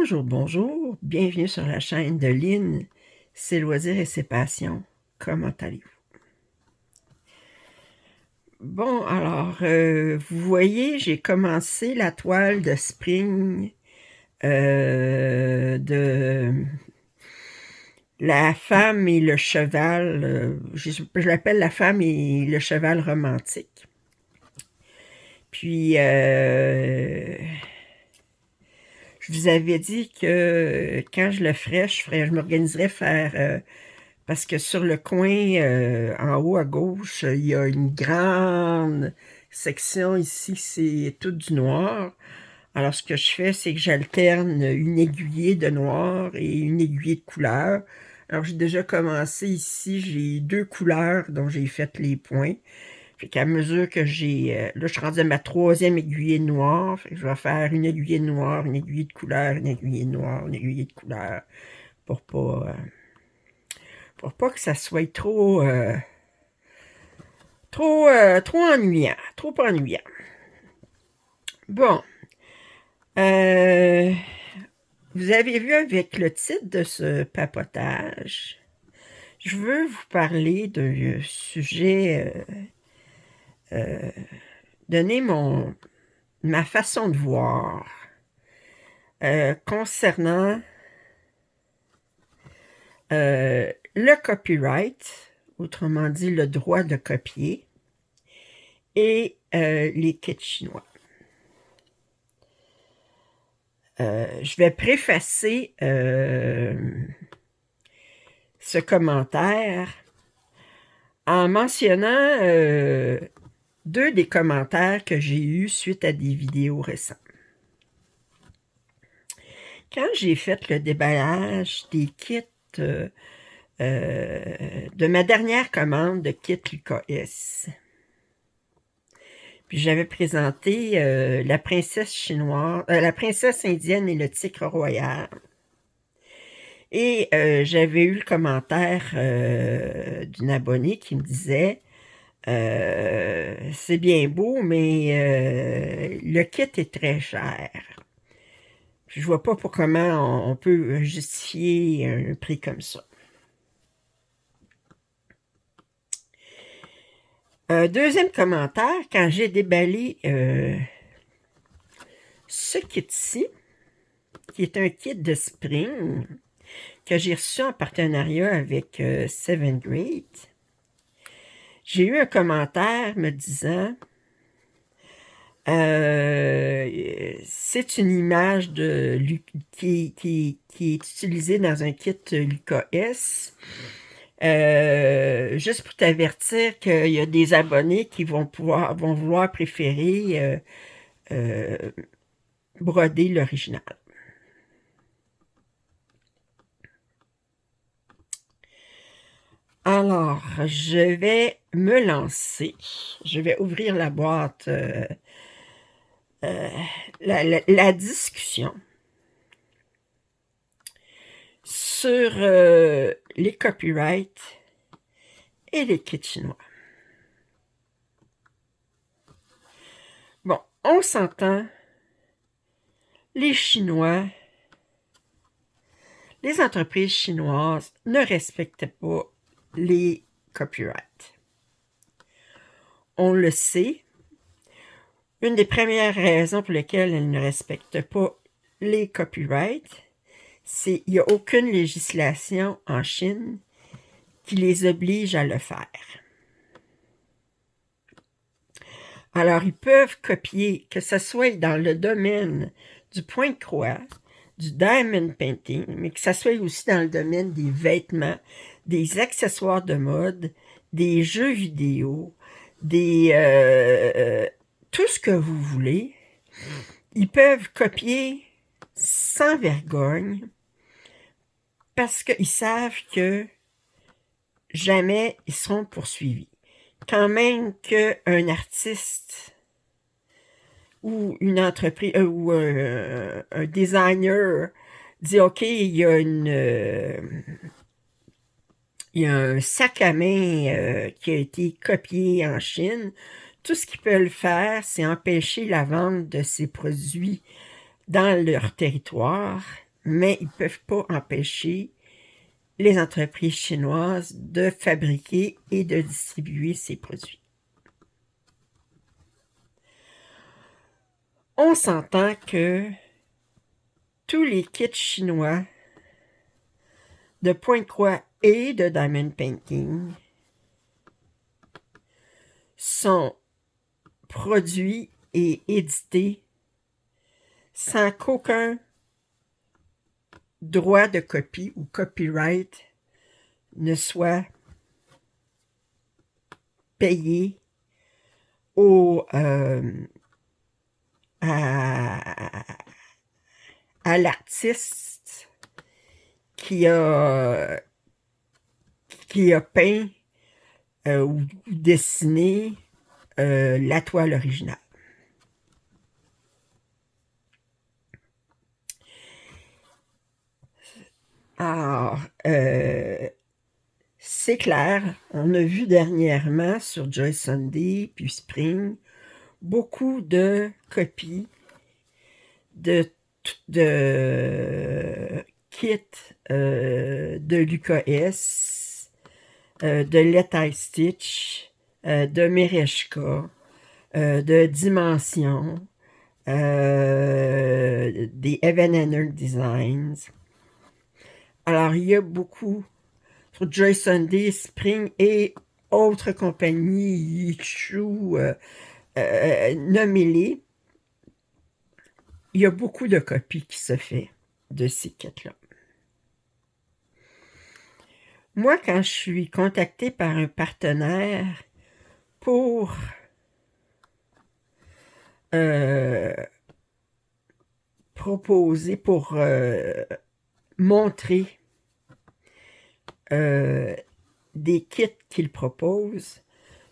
Bonjour, bonjour, bienvenue sur la chaîne de Lynn, ses loisirs et ses passions. Comment allez-vous? Bon, alors, vous voyez, j'ai commencé la toile de Spring de La femme et le cheval. Je l'appelle La femme et le cheval romantique. Puis, je vous avais dit que quand je le ferais, je m'organiserais faire... parce que sur le coin, en haut à gauche, il y a une grande section ici, c'est tout du noir. Alors, ce que je fais, c'est que j'alterne une aiguillée de noir et une aiguillée de couleur. Alors, j'ai déjà commencé ici, j'ai 2 couleurs dont j'ai fait les points. Fait qu'à mesure que là, je suis rendu à ma 3e aiguillée noire. Fait que je vais faire une aiguillée noire, une aiguillée de couleur, une aiguillée noire, une aiguillée de couleur pour pas que ça soit trop ennuyant, trop ennuyant. Bon, vous avez vu avec le titre de ce papotage, je veux vous parler d'un sujet, donner ma façon de voir concernant le copyright, autrement dit le droit de copier, et les kits chinois. Je vais préfacer ce commentaire en mentionnant 2 des commentaires que j'ai eus suite à des vidéos récentes. Quand j'ai fait le déballage des kits de ma dernière commande de kit UKS, puis j'avais présenté la princesse chinoise, la princesse indienne et le tigre royal. Et j'avais eu le commentaire d'une abonnée qui me disait c'est bien beau, mais le kit est très cher. Je vois pas pour comment on peut justifier un prix comme ça. Deuxième commentaire, quand j'ai déballé ce kit-ci, qui est un kit de Spring, que j'ai reçu en partenariat avec 7th Grade, j'ai eu un commentaire me disant c'est une image qui est utilisée dans un kit LucasS. Juste pour t'avertir qu'il y a des abonnés qui vont vouloir préférer broder l'original. Alors, je vais me lancer. Je vais ouvrir la boîte, la discussion sur les copyrights et les kits chinois. Bon, on s'entend, les Chinois, les entreprises chinoises ne respectent pas les copyrights. On le sait. Une des premières raisons pour lesquelles elles ne respectent pas les copyrights, c'est qu'il n'y a aucune législation en Chine qui les oblige à le faire. Alors, ils peuvent copier, que ce soit dans le domaine du point de croix, du diamond painting, mais que ce soit aussi dans le domaine des vêtements, des accessoires de mode, des jeux vidéo, tout ce que vous voulez. Ils peuvent copier sans vergogne parce qu'ils savent que jamais ils seront poursuivis. Quand même qu'un artiste ou une entreprise ou un designer dit OK, il y a un sac à main qui a été copié en Chine, tout ce qu'ils peuvent faire, c'est empêcher la vente de ces produits dans leur territoire mais ils ne peuvent pas empêcher les entreprises chinoises de fabriquer et de distribuer ces produits. On s'entend que tous les kits chinois de Pointe-Croix et de Diamond Painting sont produits et édités sans qu'aucun droit de copie ou copyright ne soit payé à l'artiste qui a peint ou dessiné la toile originale. Alors, c'est clair, on a vu dernièrement sur Joy Sunday puis Spring beaucoup de copies de kits de l'UKS, de Let I Stitch, de Mereshka, de Dimension, des Evenener Designs. Alors, il y a beaucoup sur Joy Sunday, Spring et autres compagnies, Yichu, nommez-les. Il y a beaucoup de copies qui se fait de ces kits-là. Moi, quand je suis contactée par un partenaire pour proposer, pour montrer des kits qu'il propose,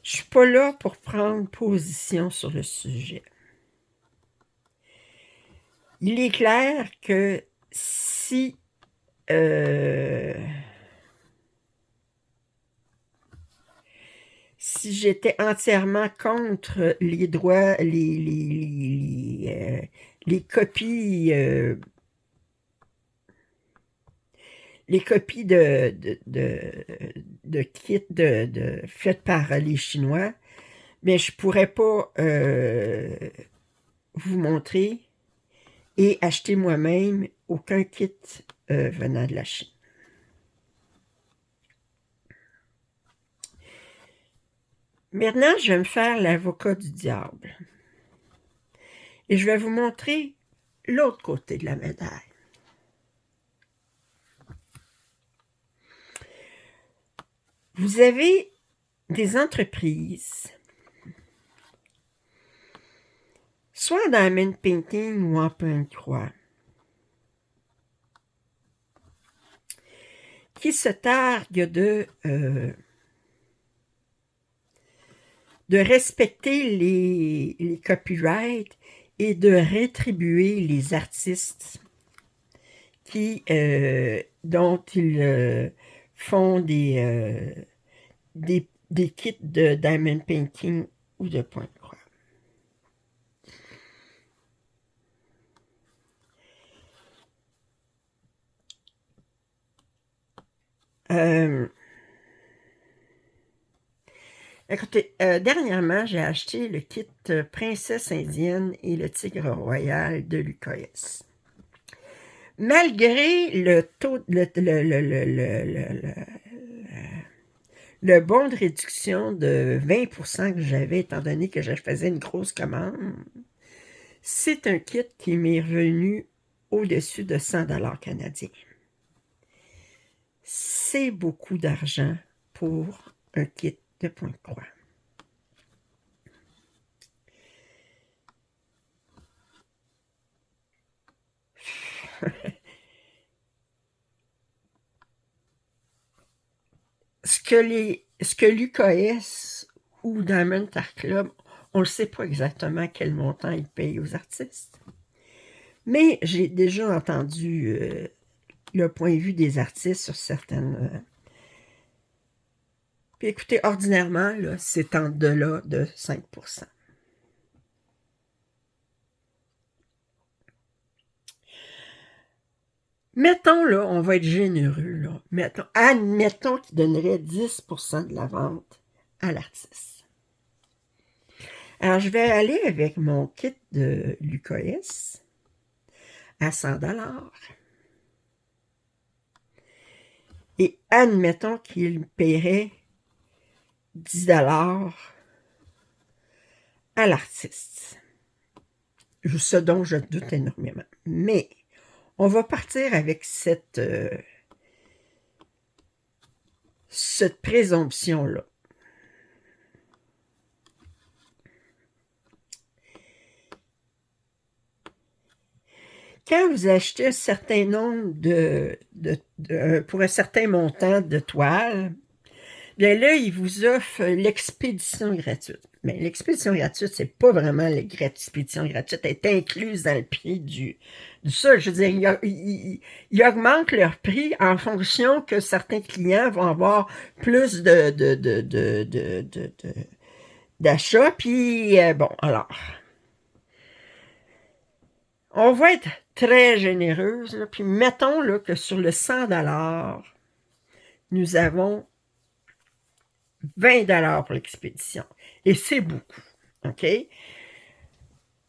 je suis pas là pour prendre position sur le sujet. Il est clair que si j'étais entièrement contre les droits, les copies de kits faites par les Chinois, mais je pourrais pas vous montrer et acheter moi-même aucun kit venant de la Chine. Maintenant, je vais me faire l'avocat du diable. Et je vais vous montrer l'autre côté de la médaille. Vous avez des entreprises, soit en Diamond Painting ou en Pointe-Croix, qui se targuent de respecter les copyrights et de rétribuer les artistes dont ils font des kits de Diamond Painting ou de Pointe-Croix. Écoutez, dernièrement, j'ai acheté le kit Princesse indienne et le tigre royal de l'UKS. Malgré le bon de réduction de 20% que j'avais, étant donné que je faisais une grosse commande, c'est un kit qui m'est revenu au-dessus de 100$ canadiens. C'est beaucoup d'argent pour un kit de Pointe-Croix. Ce que l'UKS ou Diamond Art Club, on ne sait pas exactement quel montant ils payent aux artistes. Mais j'ai déjà entendu le point de vue des artistes sur certaines... Puis écoutez, ordinairement, là, c'est en delà de 5%. Mettons, là, on va être généreux, là. Admettons qu'il donnerait 10% de la vente à l'artiste. Alors, je vais aller avec mon kit de l'UKS à 100 $. Et admettons qu'il paierait 10 $ à l'artiste. Ce dont je doute énormément. Mais on va partir avec cette présomption-là. Quand vous achetez un certain nombre pour un certain montant de toiles, bien là, ils vous offrent l'expédition gratuite. Mais l'expédition gratuite, c'est pas vraiment l'expédition gratuite, elle est incluse dans le prix du ça. Je veux dire, ils augmentent leur prix en fonction que certains clients vont avoir plus d'achats. Puis, bon, alors, on va être très généreuse, là, puis mettons là, que sur le 100 $, nous avons 20 $ pour l'expédition. Et c'est beaucoup, OK?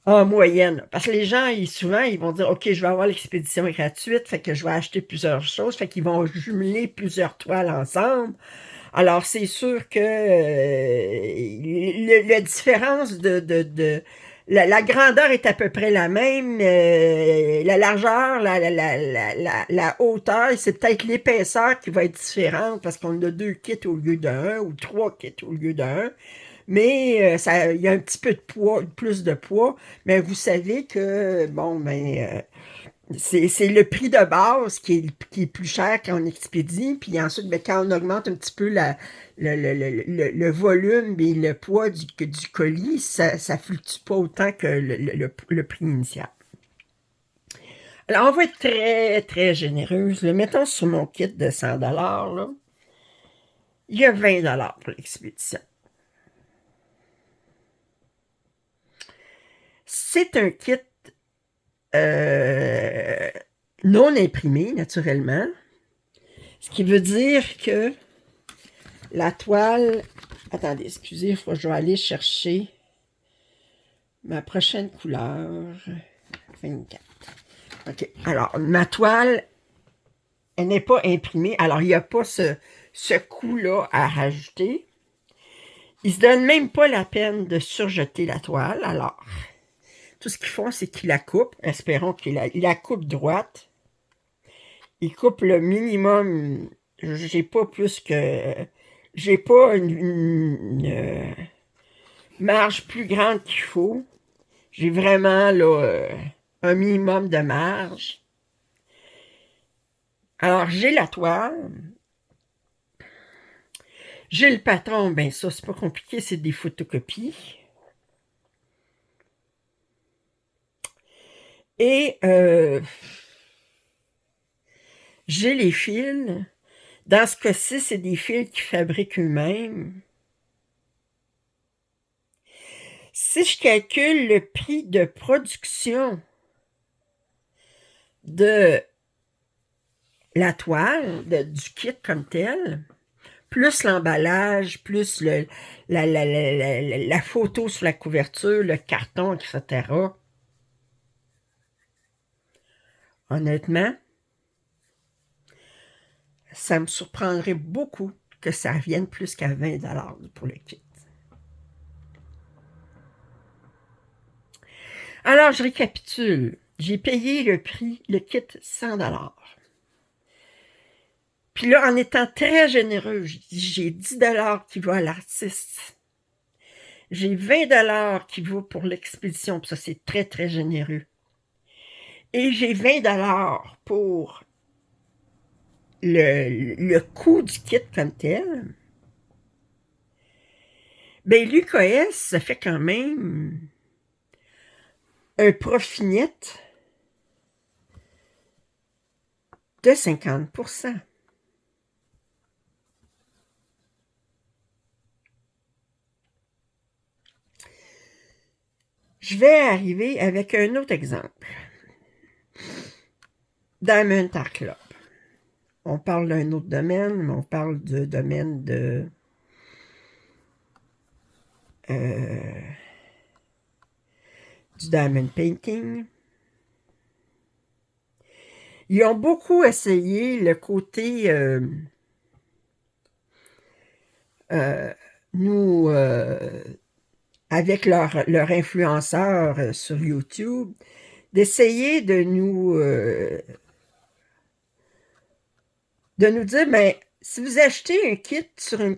En moyenne. Parce que les gens, souvent, ils vont dire, OK, je vais avoir l'expédition gratuite, fait que je vais acheter plusieurs choses, fait qu'ils vont jumeler plusieurs toiles ensemble. Alors, c'est sûr que la différence la grandeur est à peu près la même, la largeur, la hauteur, c'est peut-être l'épaisseur qui va être différente parce qu'on a 2 kits au lieu d'un ou 3 kits au lieu d'un. Mais il y a un petit peu de poids, plus de poids, mais vous savez que, bon, ben, c'est le prix de base qui est plus cher quand on expédie, puis ensuite, ben, quand on augmente un petit peu le volume et le poids du colis, ça ne fluctue pas autant que le prix initial. Alors, on va être très, très généreuse. Mettons sur mon kit de 100 $, là, il y a 20 $ pour l'expédition. C'est un kit non imprimé, naturellement. Ce qui veut dire que la toile... Attendez, excusez, je vais aller chercher ma prochaine couleur. 24. OK. Alors, ma toile, elle n'est pas imprimée. Alors, il n'y a pas ce coût-là à rajouter. Ils ne se donnent même pas la peine de surjeter la toile. Alors, tout ce qu'ils font, c'est qu'ils la coupent. Espérons qu'ils la coupent droite. Ils coupent le minimum. J'ai pas plus que... J'ai pas une marge plus grande qu'il faut. J'ai vraiment là un minimum de marge. Alors, j'ai la toile. J'ai le patron. Ben ça, c'est pas compliqué, c'est des photocopies. Et j'ai les fils. Dans ce cas-ci, c'est des fils qu'ils fabriquent eux-mêmes. Si je calcule le prix de production de la toile, du kit comme tel, plus l'emballage, plus la photo sur la couverture, le carton, etc. Honnêtement, ça me surprendrait beaucoup que ça revienne plus qu'à 20 $ pour le kit. Alors, je récapitule. J'ai payé le kit 100 $. Puis là, en étant très généreux, j'ai 10 $ qui vont à l'artiste. J'ai 20 $ qui vont pour l'expédition, puis ça, c'est très, très généreux. Et j'ai 20 $ pour le coût du kit comme tel. Ben, l'UKS, ça fait quand même un profit net de 50%. Je vais arriver avec un autre exemple. Diamond Art Club. On parle d'un autre domaine, mais on parle du domaine du diamond painting. Ils ont beaucoup essayé le côté euh, nous avec leur influenceur sur YouTube, d'essayer de nous dire, ben, si vous achetez un kit sur un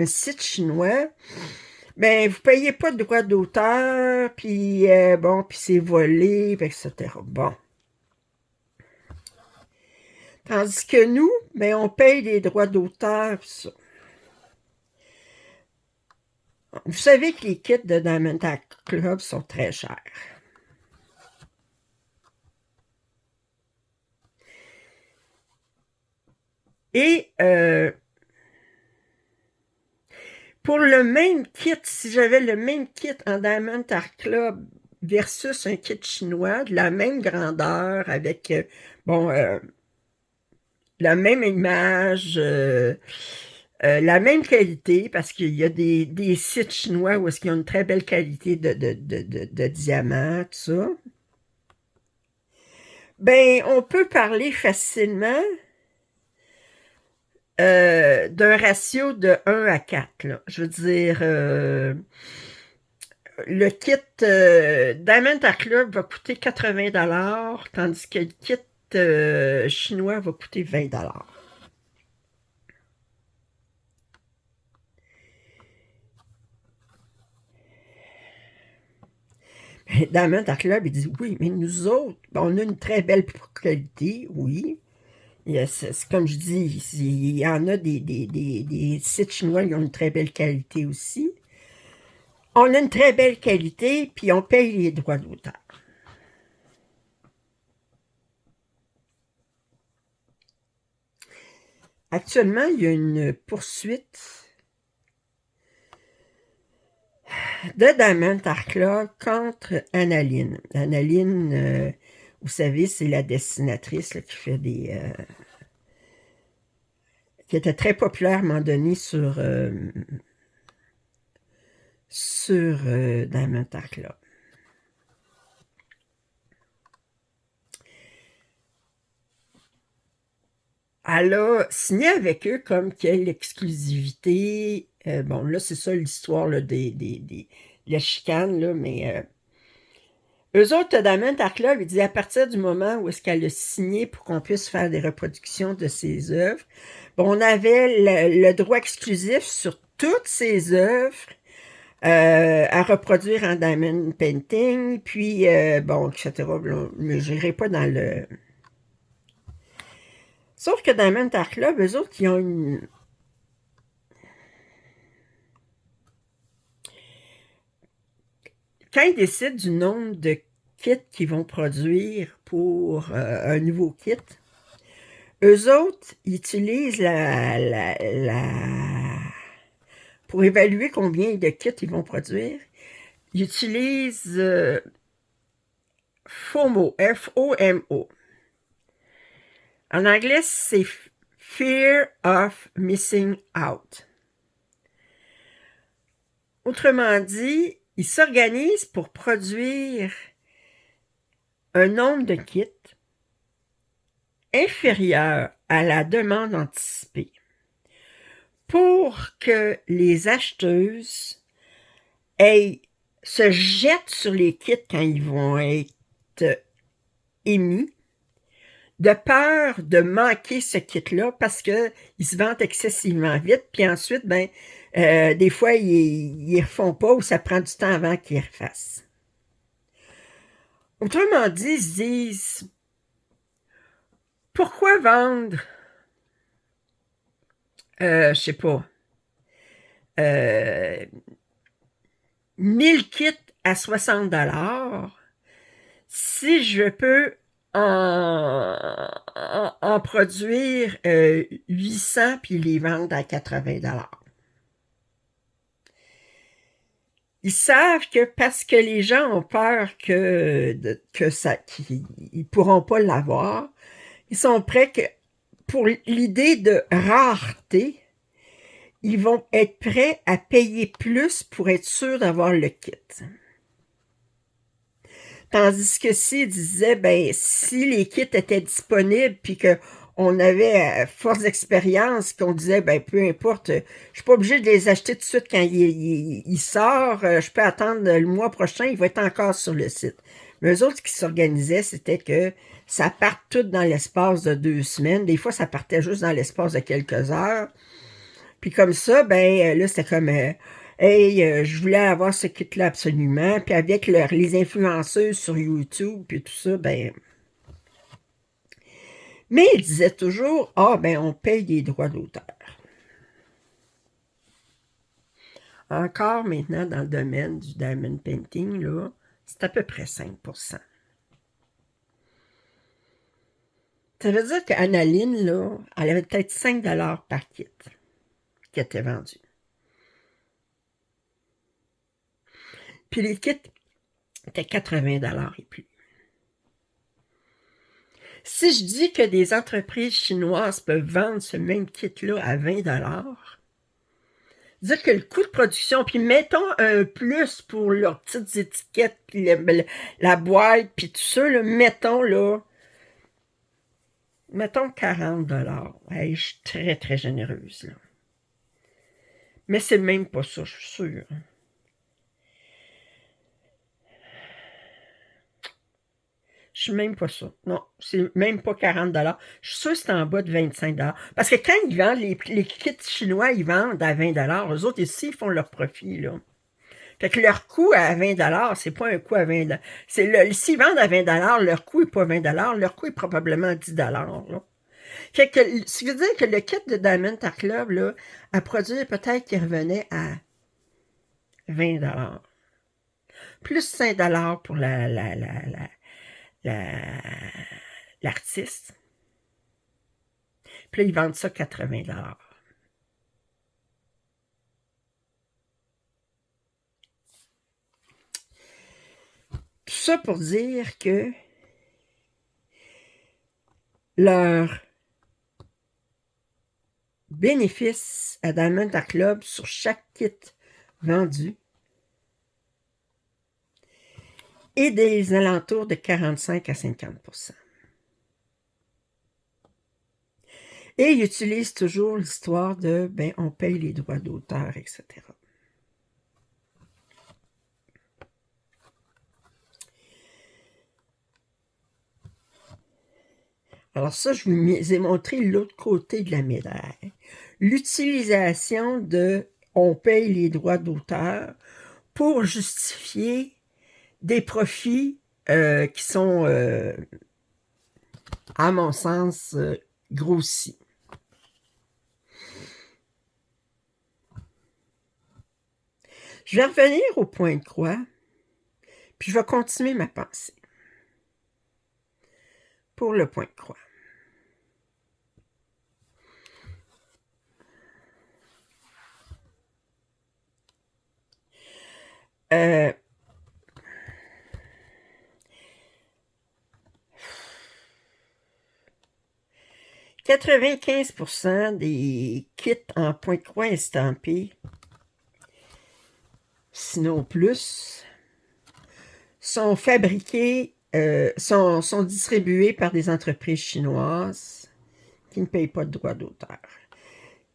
site chinois, ben, vous payez pas de droits d'auteur, puis bon, puis c'est volé, etc. Bon. Tandis que nous, ben, on paye les droits d'auteur, pis ça. Vous savez que les kits de Diamond Art Club sont très chers. Et pour le même kit, si j'avais le même kit en Diamond Art Club versus un kit chinois de la même grandeur, avec bon la même image, la même qualité, parce qu'il y a des sites chinois où est-ce qu'ils ont une très belle qualité de diamants, tout ça. Ben, on peut parler facilement d'un ratio de 1 à 4. Là. Je veux dire, le kit Diamond Art Club va coûter 80$, tandis que le kit chinois va coûter 20$. Diamond Art Club, il dit oui, mais nous autres, on a une très belle qualité, oui. C'est comme je dis, il y en a des sites chinois qui ont une très belle qualité aussi. On a une très belle qualité, puis on paye les droits d'auteur. Actuellement, il y a une poursuite de Diamond Art Club contre Annaline. Annaline, vous savez, c'est la dessinatrice là, qui fait qui était très populaire à un moment donné sur Diamond Art Club. Elle a signé avec eux comme quelle exclusivité. Bon, là, c'est ça l'histoire là, la chicane, là, mais eux autres, Diamond Art Club, ils disaient à partir du moment où est-ce qu'elle a signé pour qu'on puisse faire des reproductions de ses œuvres, bon, on avait le droit exclusif sur toutes ses œuvres à reproduire en diamond painting, puis bon, etc. Mais je n'irai pas dans le... Sauf que Diamond Art Club, eux autres, ils ont une... Quand ils décident du nombre de kits qu'ils vont produire pour un nouveau kit, eux autres, ils utilisent pour évaluer combien de kits ils vont produire, ils utilisent FOMO, F-O-M-O. En anglais, c'est Fear of Missing Out. Autrement dit, ils s'organisent pour produire un nombre de kits inférieur à la demande anticipée pour que les acheteuses se jettent sur les kits quand ils vont être émis, de peur de manquer ce kit-là parce qu'ils se vendent excessivement vite, puis ensuite, ben, des fois, ils ne refont pas ou ça prend du temps avant qu'ils refassent. Autrement dit, ils se disent, pourquoi vendre, je sais pas, 1000 kits à 60$ si je peux en produire 800 puis les vendre à 80$. Ils savent que parce que les gens ont peur qu'ils pourront pas l'avoir, ils sont prêts que pour l'idée de rareté, ils vont être prêts à payer plus pour être sûrs d'avoir le kit. Tandis que s'ils disaient, ben, si les kits étaient disponibles, puis que on avait force d'expérience, qu'on disait, ben, peu importe, je suis pas obligé de les acheter tout de suite quand il sort, je peux attendre le mois prochain, il va être encore sur le site. Mais eux autres, ce qui s'organisaient, c'était que ça parte tout dans l'espace de 2 semaines. Des fois, ça partait juste dans l'espace de quelques heures. Puis comme ça, ben là, c'était comme hey, je voulais avoir ce kit-là absolument. Puis avec les influenceuses sur YouTube, puis tout ça, ben. Mais ils disaient toujours, ah, ben, on paye des droits d'auteur. Encore maintenant, dans le domaine du diamond painting, là, c'est à peu près 5%. Ça veut dire qu'Annaline, là, elle avait peut-être 5$ par kit qui était vendu. Puis les kits étaient 80$ et plus. Si je dis que des entreprises chinoises peuvent vendre ce même kit-là à 20$, dire que le coût de production, puis mettons un plus pour leurs petites étiquettes, puis la boîte, puis tout ça, là, mettons 40$. Hey, je suis très, très généreuse, là. Mais c'est même pas ça, je suis sûre. Je suis même pas ça. Non, c'est même pas 40$. Je suis sûre que c'est en bas de 25$. Parce que quand ils vendent, les kits chinois, ils vendent à 20$. Eux autres, ici, ils font leur profit, là. Fait que leur coût à 20$, c'est pas un coût à 20$. S'ils vendent à 20$, leur coût est pas 20$, leur coût est probablement 10$, là. Fait que, ce qui veut dire que le kit de Diamond Art Club, là, à produire, peut-être qu'il revenait à 20$. Plus 5$ pour l'artiste. Puis là, ils vendent ça 80$. Tout ça pour dire que leur bénéfice à Diamond Art Club sur chaque kit vendu est des alentours de 45 à 50%. Et ils utilisent toujours l'histoire de, ben, on paye les droits d'auteur, etc. Alors ça, je vous ai montré l'autre côté de la médaille. L'utilisation de on paye les droits d'auteur pour justifier des profits qui sont, à mon sens, grossis. Je vais revenir au point de croix, puis je vais continuer ma pensée pour le point de croix. Euh, 95% des kits en point de croix estampés, sinon plus, sont fabriqués, sont distribués par des entreprises chinoises qui ne payent pas de droits d'auteur.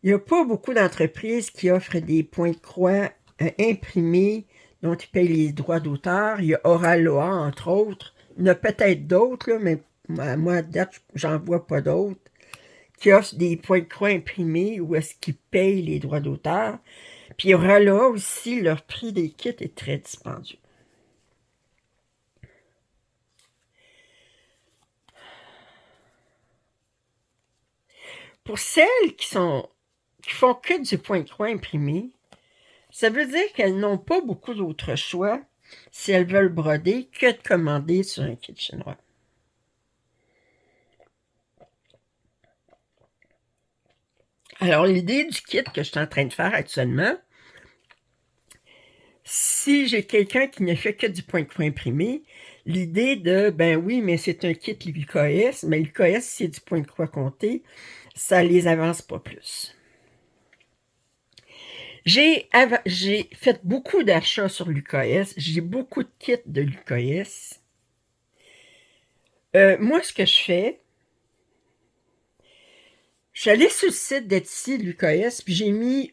Il n'y a pas beaucoup d'entreprises qui offrent des points de croix imprimés dont ils payent les droits d'auteur. Il y a Oraloa, entre autres. Il y en a peut-être d'autres, là, mais moi, à date, j'en vois pas d'autres, qui offrent des points de croix imprimés où est-ce qu'ils payent les droits d'auteur. Puis Oraloa aussi, leur prix des kits est très dispendieux. Pour celles qui font que du point de croix imprimé, ça veut dire qu'elles n'ont pas beaucoup d'autres choix si elles veulent broder que de commander sur un kit chinois. Alors, l'idée du kit que je suis en train de faire actuellement, Si j'ai quelqu'un qui ne fait que du point de croix imprimé, l'idée de, ben oui, mais c'est un kit l'UKS, mais l'UKS, c'est du point de croix compté, ça les avance pas plus. J'ai fait beaucoup d'achats sur l'UKS, j'ai beaucoup de kits de l'UKS. Moi, ce que je fais, je suis allée sur le site d'Etsy de l'UKS, puis j'ai mis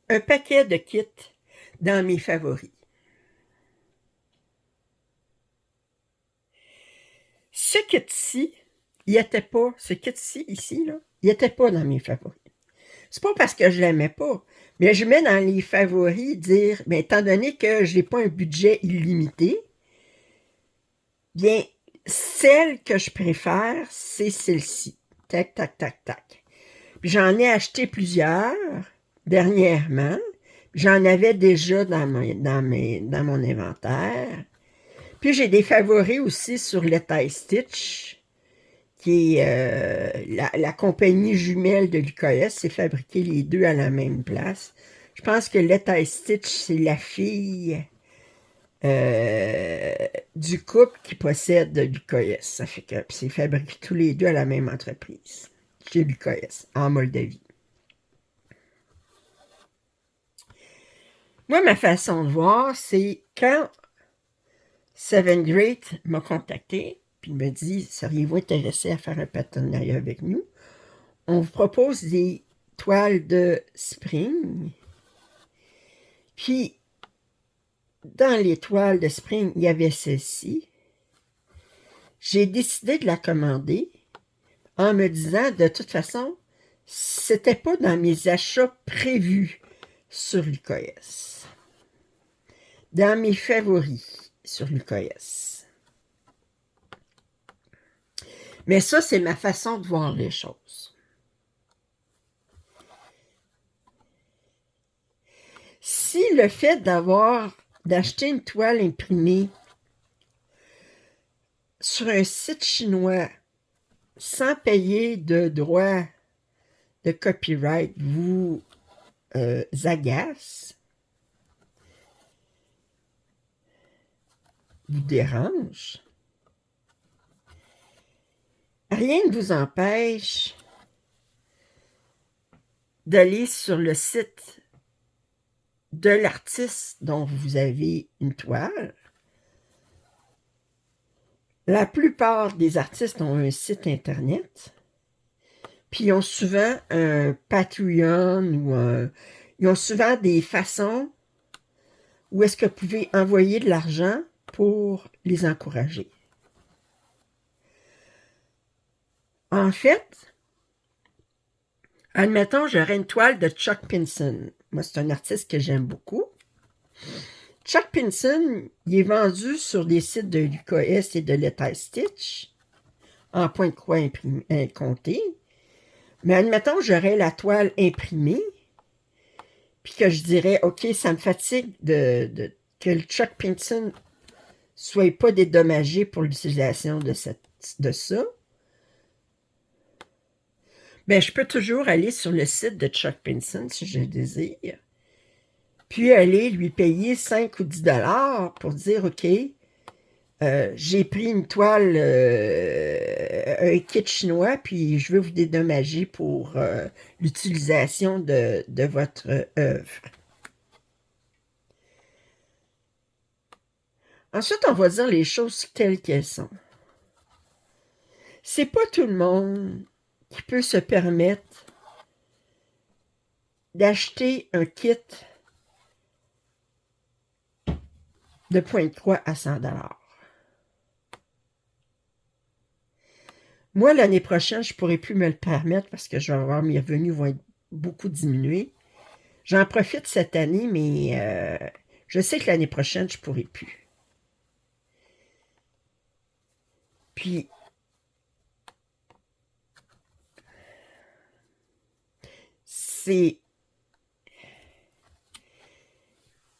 un paquet de kits dans mes favoris. Ce kit-ci, ce kit-ci, ici, là, il était pas dans mes favoris. C'est pas parce que je l'aimais pas, mais je mets dans les favoris dire, mais étant donné que je n'ai pas un budget illimité, bien, celle que je préfère, c'est celle-ci. Tac, tac, tac, tac. Puis j'en ai acheté plusieurs dernièrement. J'en avais déjà dans mon inventaire. Puis j'ai des favoris aussi sur le Tie Stitch, qui est la compagnie jumelle de l'UKS. C'est fabriqué les deux à la même place. Je pense que le Tie Stitch, c'est la fille du couple qui possède l'UKS. Ça fait que c'est fabriqué tous les deux à la même entreprise, chez l'UKS, en Moldavie. Moi, ma façon de voir, c'est quand Seven Great m'a contacté, puis il me dit, seriez-vous intéressé à faire un partenariat avec nous? On vous propose des toiles de spring. Puis, dans les toiles de spring, il y avait celle-ci. J'ai décidé de la commander en me disant, de toute façon, c'était pas dans mes achats prévus sur l'UKS. Dans mes favoris sur l'UKS. Mais ça, c'est ma façon de voir les choses. Si le fait d'acheter une toile imprimée sur un site chinois sans payer de droits de copyright vous agace, vous dérange, rien ne vous empêche d'aller sur le site de l'artiste dont vous avez une toile. La plupart des artistes ont un site internet, puis ils ont souvent un Patreon ou ils ont souvent des façons où est-ce que vous pouvez envoyer de l'argent pour les encourager. En fait, admettons, j'aurais une toile de Chuck Pinson. Moi, c'est un artiste que j'aime beaucoup. Chuck Pinson, il est vendu sur des sites de l'UKS et de l'Etai Stitch en point de croix compté. Mais admettons, j'aurais la toile imprimée, puis que je dirais, OK, ça me fatigue que le Chuck Pinson soit pas dédommagé pour l'utilisation de ça. Ben, je peux toujours aller sur le site de Chuck Pinson si je le désire, puis aller lui payer 5 ou 10 $ pour dire, OK, j'ai pris une toile, un kit chinois, puis je veux vous dédommager pour l'utilisation de votre œuvre. Ensuite, on va dire les choses telles qu'elles sont. C'est pas tout le monde qui peut se permettre d'acheter un kit de point de croix à 100 $. Moi, l'année prochaine, je ne pourrai plus me le permettre parce que je vais avoir mes revenus vont être beaucoup diminués. J'en profite cette année, mais je sais que l'année prochaine, je ne pourrai plus. Puis,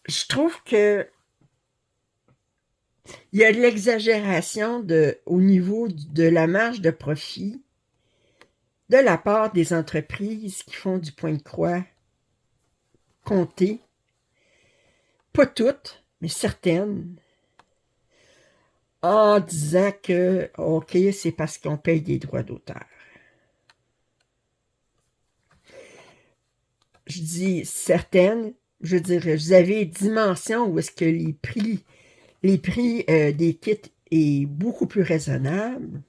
je trouve que il y a de l'exagération au niveau de la marge de profit de la part des entreprises qui font du point de croix compté pas toutes, mais certaines, en disant que, OK, c'est parce qu'on paye des droits d'auteur. Je dis certaines, je veux dire, vous avez dimension où est-ce que les prix des kits est beaucoup plus raisonnable.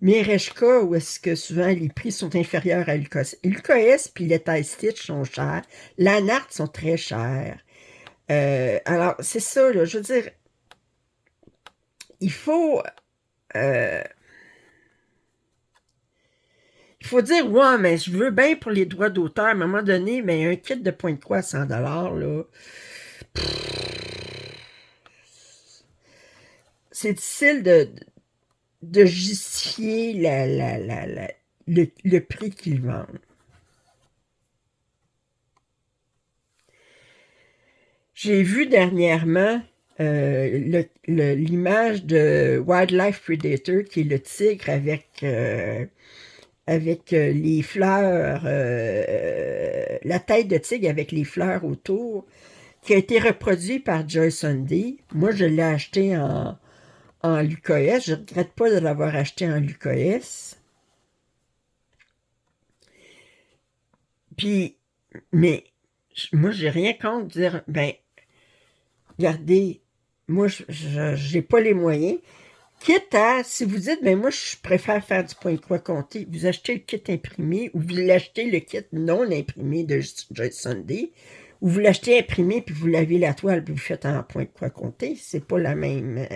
Mereshka, où est-ce que souvent les prix sont inférieurs à l'UKS. L'UKS puis les tie stitch sont chers. Lanart sont très chers. Alors, c'est ça, là, je veux dire, il faut... euh, il faut dire, ouais, mais je veux bien pour les droits d'auteur. À un moment donné, mais un kit de point de quoi à 100$, là, c'est difficile de justifier le prix qu'ils vendent. J'ai vu dernièrement l'image de Wildlife Predator, qui est le tigre avec les fleurs, la tête de tigre avec les fleurs autour, qui a été reproduit par Joy Sunday. Moi, je l'ai acheté en l'UKS. Je ne regrette pas de l'avoir acheté en l'UKS. Puis, mais moi, j'ai rien contre dire, ben, regardez, moi, je n'ai pas les moyens. Quitte à, si vous dites, ben moi, je préfère faire du point de croix compté, vous achetez le kit imprimé ou vous l'achetez le kit non imprimé de Joy Sunday, ou vous l'achetez imprimé puis vous lavez la toile puis vous faites en point de croix compté, c'est pas la même.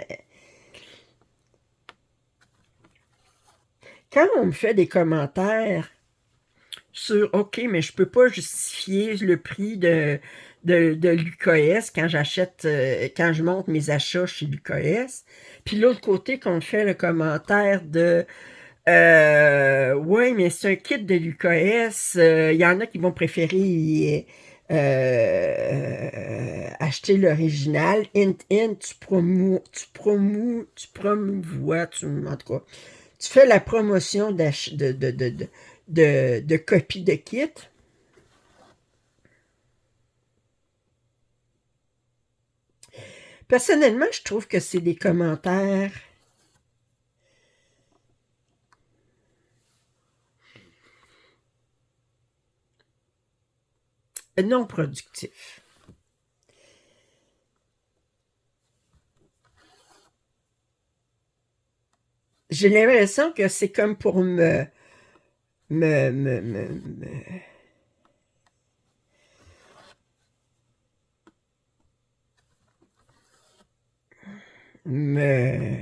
Quand on me fait des commentaires sur OK, mais je peux pas justifier le prix de l'UKS quand j'achète, quand je monte mes achats chez l'UKS. Puis l'autre côté, qu'on me fait le commentaire de ouais, mais c'est un kit de l'UKS. Il y en a qui vont préférer acheter l'original. Tu promouvois, en tout cas, tu fais la promotion de copies de kits. Personnellement, je trouve que c'est des commentaires non productifs. J'ai l'impression que c'est comme pour me, me, me, me- me-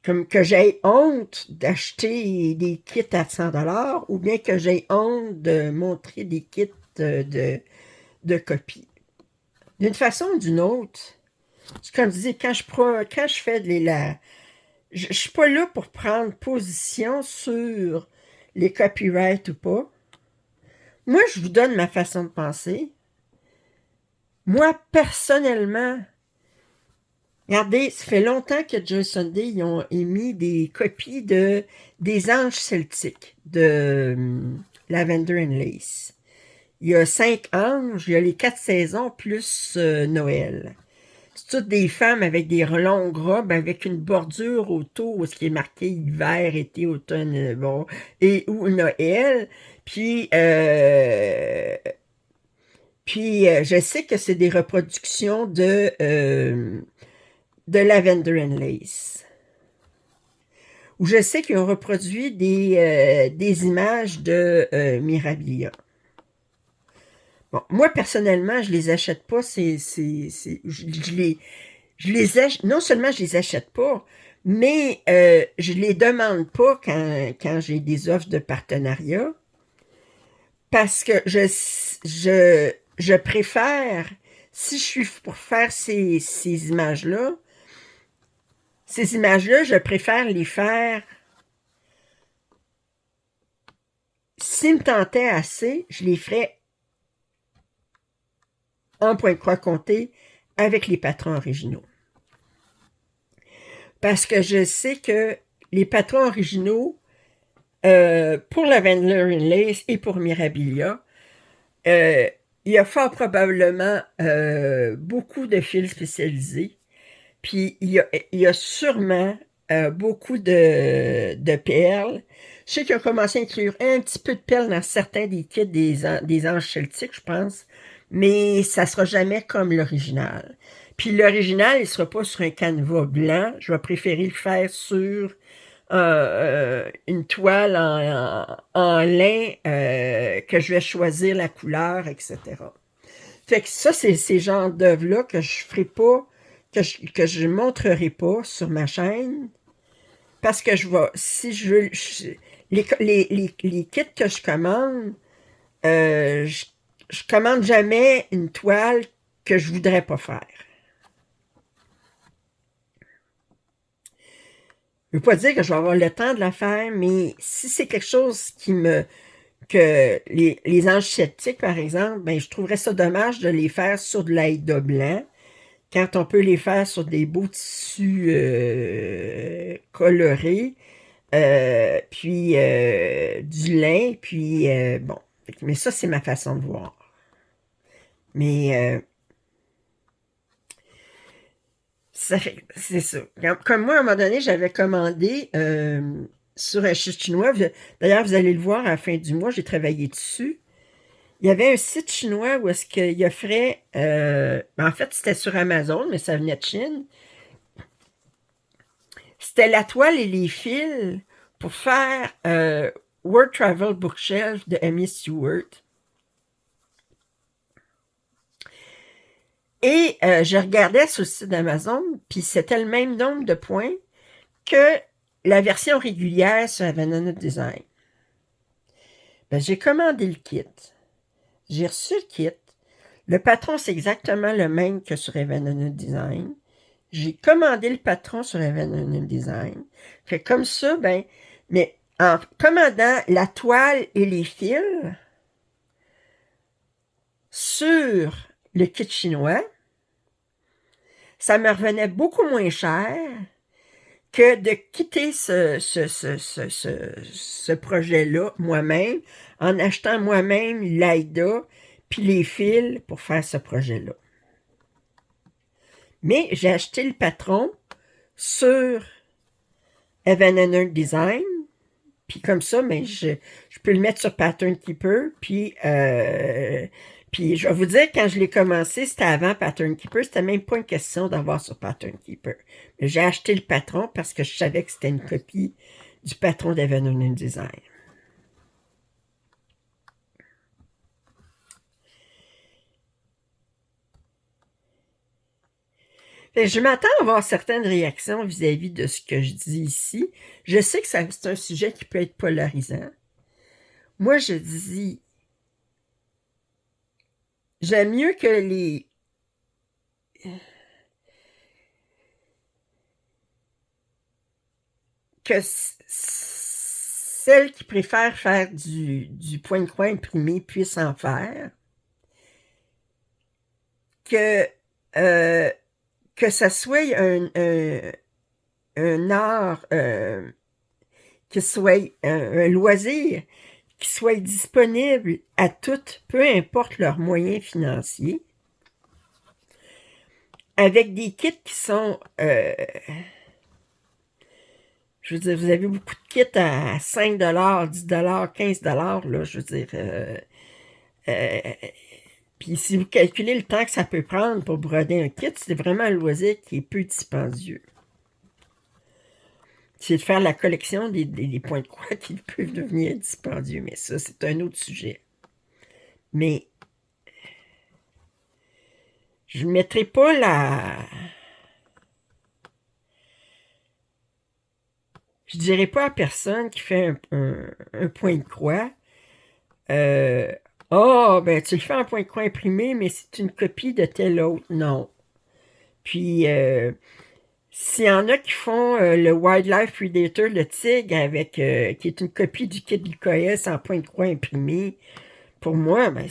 comme que j'ai honte d'acheter des kits à 100$ ou bien que j'ai honte de montrer des kits de copies. D'une façon ou d'une autre, c'est comme je dis, quand je fais je suis pas là pour prendre position sur les copyrights ou pas. Moi, je vous donne ma façon de penser. Moi, personnellement, regardez, ça fait longtemps que Joy Sunday ils ont émis des copies des Anges Celtiques de Lavender and Lace. Il y a 5 anges, il y a les 4 saisons plus Noël. C'est toutes des femmes avec des longues robes avec une bordure autour où ce qui est marqué hiver, été, automne, bon, et ou Noël. Puis je sais que c'est des reproductions de Lavender and Lace. Où je sais qu'ils ont reproduit des images de Mirabilia. Bon, moi, personnellement, je les achète pas. Non seulement je les achète pas, mais je les demande pas quand j'ai des offres de partenariat parce que je préfère, si je suis pour faire ces images-là, je préfère les faire. S'ils me tentaient assez, je les ferais en point de croix compté avec les patrons originaux. Parce que je sais que les patrons originaux, pour la Lavender and Lace et pour Mirabilia, il y a fort probablement beaucoup de fils spécialisés. Puis il y a sûrement beaucoup de perles. Je sais qu'ils ont commencé à inclure un petit peu de perles dans certains des kits des anges celtiques, je pense. Mais ça sera jamais comme l'original. Puis l'original, il sera pas sur un canevas blanc. Je vais préférer le faire sur une toile en lin que je vais choisir la couleur, etc. Fait que ça, c'est ces genres d'œuvres-là que je ferai pas, que je montrerai pas sur ma chaîne, parce que si je veux, les kits que je commande, je commande jamais une toile que je voudrais pas faire. Je veux pas dire que je vais avoir le temps de la faire, mais si c'est quelque chose que les anges sceptiques, par exemple, ben, je trouverais ça dommage de les faire sur de l'aïda blanc, quand on peut les faire sur des beaux tissus colorés, puis du lin, puis bon. Mais ça, c'est ma façon de voir. Mais c'est ça. Comme moi, à un moment donné, j'avais commandé sur un site chinois. D'ailleurs, vous allez le voir à la fin du mois, j'ai travaillé dessus. Il y avait un site chinois où est-ce qu'il offrait, en fait, c'était sur Amazon, mais ça venait de Chine. C'était la toile et les fils pour faire World Travel Bookshelf de Amy Stewart. Et je regardais sur le site d'Amazon, puis c'était le même nombre de points que la version régulière sur Avenona Design. Ben, j'ai commandé le kit. J'ai reçu le kit. Le patron, c'est exactement le même que sur Avenona Design. J'ai commandé le patron sur Avenona Design. Fait comme ça, ben, mais en commandant la toile et les fils sur le kit chinois, ça me revenait beaucoup moins cher que de quitter ce projet-là moi-même en achetant moi-même l'AIDA puis les fils pour faire ce projet-là. Mais j'ai acheté le patron sur Evan Design, puis comme ça, mais je peux le mettre sur Pattern Keeper, puis je vais vous dire, quand je l'ai commencé, c'était avant Pattern Keeper, c'était même pas une question d'avoir sur Pattern Keeper. Mais j'ai acheté le patron parce que je savais que c'était une copie du patron d'Evan Design. Je m'attends à avoir certaines réactions vis-à-vis de ce que je dis ici. Je sais que c'est un sujet qui peut être polarisant. Moi, je dis, j'aime mieux que celles qui préfèrent faire du point de croix imprimé puissent en faire, que ça soit un art, que soit un loisir, qui soit disponible à toutes, peu importe leurs moyens financiers, avec des kits qui sont, je veux dire, vous avez beaucoup de kits à 5 10 15 là, je veux dire, puis si vous calculez le temps que ça peut prendre pour broder un kit, c'est vraiment un loisir qui est peu dispendieux. C'est de faire la collection des points de croix qui peuvent devenir dispendieux, mais ça, c'est un autre sujet. Mais je ne mettrai pas je dirais pas à personne qui fait un point de croix, ben tu le fais en point de croix imprimé, mais c'est une copie de tel autre. Non. Puis, s'il y en a qui font le Wildlife Predator, le tigre, qui est une copie du kit l'IKS en point de croix imprimé, pour moi, ben,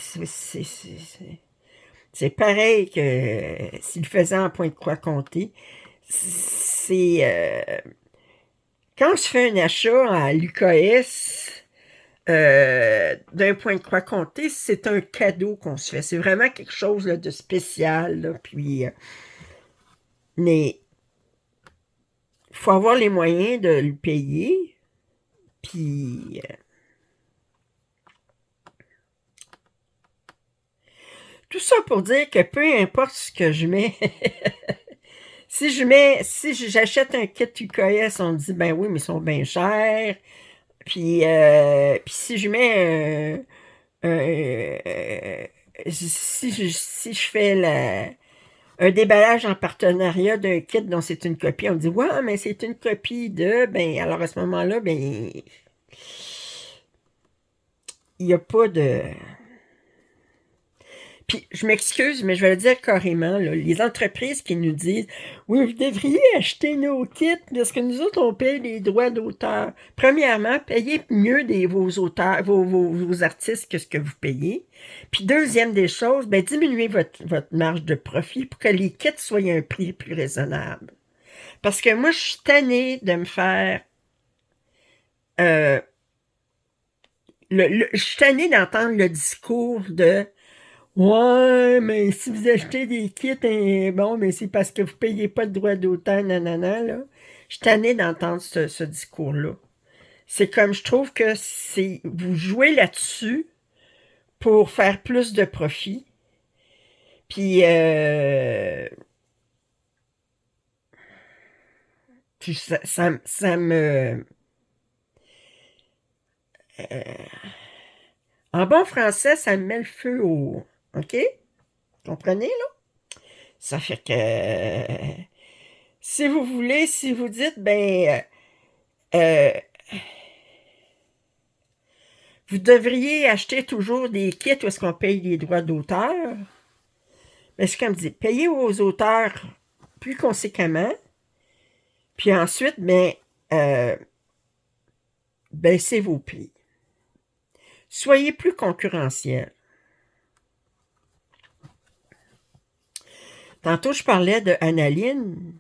c'est pareil que s'il le faisait en point de croix compté. C'est quand je fais un achat à l'UKS d'un point de croix compté, c'est un cadeau qu'on se fait. C'est vraiment quelque chose là, de spécial. Là, puis, mais il faut avoir les moyens de le payer. Puis, tout ça pour dire que peu importe ce que je mets, si j'achète un kit UKS, on me dit, ben oui, mais ils sont bien chers. Puis si je mets si je fais un déballage en partenariat d'un kit dont c'est une copie, on me dit, ouais, mais c'est une copie de, ben, alors à ce moment-là, ben, il n'y a pas de... Puis, je m'excuse, mais je vais le dire carrément, là, les entreprises qui nous disent oui, vous devriez acheter nos kits parce que nous autres, on paye les droits d'auteur. Premièrement, payez mieux vos auteurs, vos artistes que ce que vous payez. Puis, deuxième des choses, ben, diminuez votre marge de profit pour que les kits soient à un prix plus raisonnable. Parce que moi, je suis tannée de me faire... je suis tannée d'entendre le discours de ouais, mais si vous achetez des kits, bon, mais c'est parce que vous payez pas de droits d'auteur, nanana, là. Je suis tannée d'entendre ce discours-là. C'est comme, je trouve que vous jouez là-dessus pour faire plus de profit. Puis, ça me... en bon français, ça me met le feu au... OK? Comprenez, là? Ça fait que... si vous voulez, si vous dites, ben... euh, vous devriez acheter toujours des kits où est-ce qu'on paye les droits d'auteur. Mais c'est comme dit, payez aux auteurs plus conséquemment. Puis ensuite, baissez vos prix. Soyez plus concurrentiel. Tantôt, je parlais de Annaline.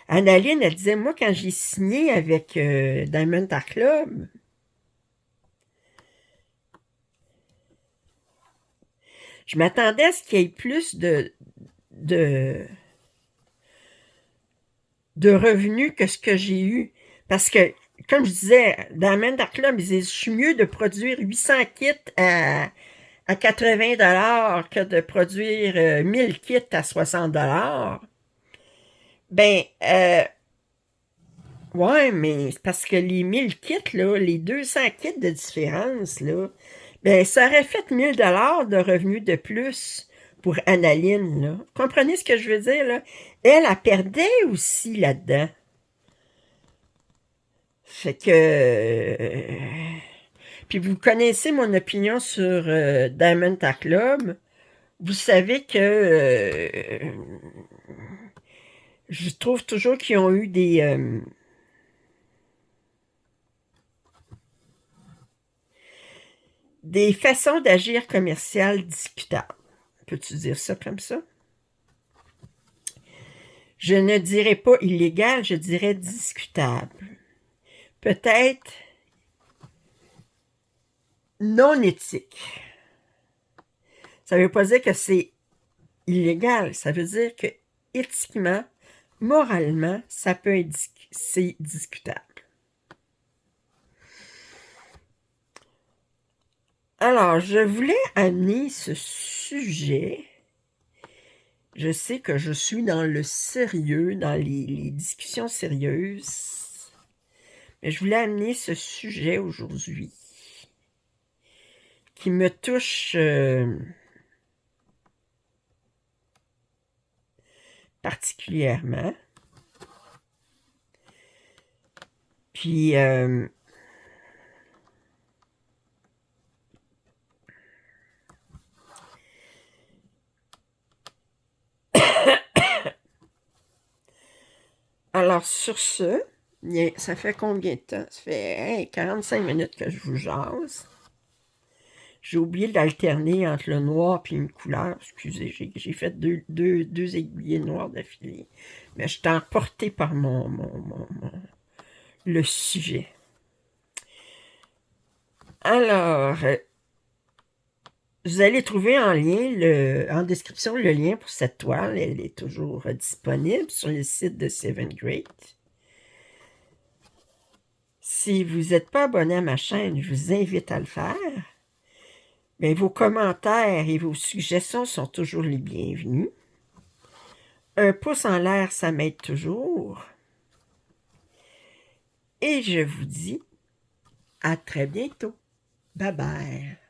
Annaline, elle disait, moi, quand j'ai signé avec Diamond Art Club, je m'attendais à ce qu'il y ait plus de revenus que ce que j'ai eu. Parce que, comme je disais, dans le Art Club, ils disent, je suis mieux de produire 800 kits à 80$ que de produire 1000 kits à 60$. Ben, ouais, mais c'est parce que les 1000 kits, là, les 200 kits de différence, là, ben, ça aurait fait 1000$ de revenus de plus pour Annaline, là. Comprenez ce que je veux dire, là? Elle perdait aussi là-dedans. Fait que... puis vous connaissez mon opinion sur Diamond Art Club. Vous savez que je trouve toujours qu'ils ont eu des façons d'agir commerciales discutables. Peux-tu dire ça comme ça? Je ne dirais pas illégal, je dirais discutable. Peut-être non éthique. Ça ne veut pas dire que c'est illégal, ça veut dire que éthiquement, moralement, ça peut être c'est discutable. Alors, je voulais amener ce sujet. Je sais que je suis dans le sérieux, dans les discussions sérieuses, mais je voulais amener ce sujet aujourd'hui qui me touche particulièrement. Puis, alors sur ce, ça fait combien de temps? Ça fait 45 minutes que je vous jase. J'ai oublié d'alterner entre le noir et une couleur. Excusez, j'ai fait deux aiguillés noirs d'affilée. Mais je suis emporté par le sujet. Alors, vous allez trouver en lien, en description, le lien pour cette toile. Elle est toujours disponible sur le site de Seven Great. Si vous n'êtes pas abonné à ma chaîne, je vous invite à le faire. Mais vos commentaires et vos suggestions sont toujours les bienvenus. Un pouce en l'air, ça m'aide toujours. Et je vous dis à très bientôt. Bye bye.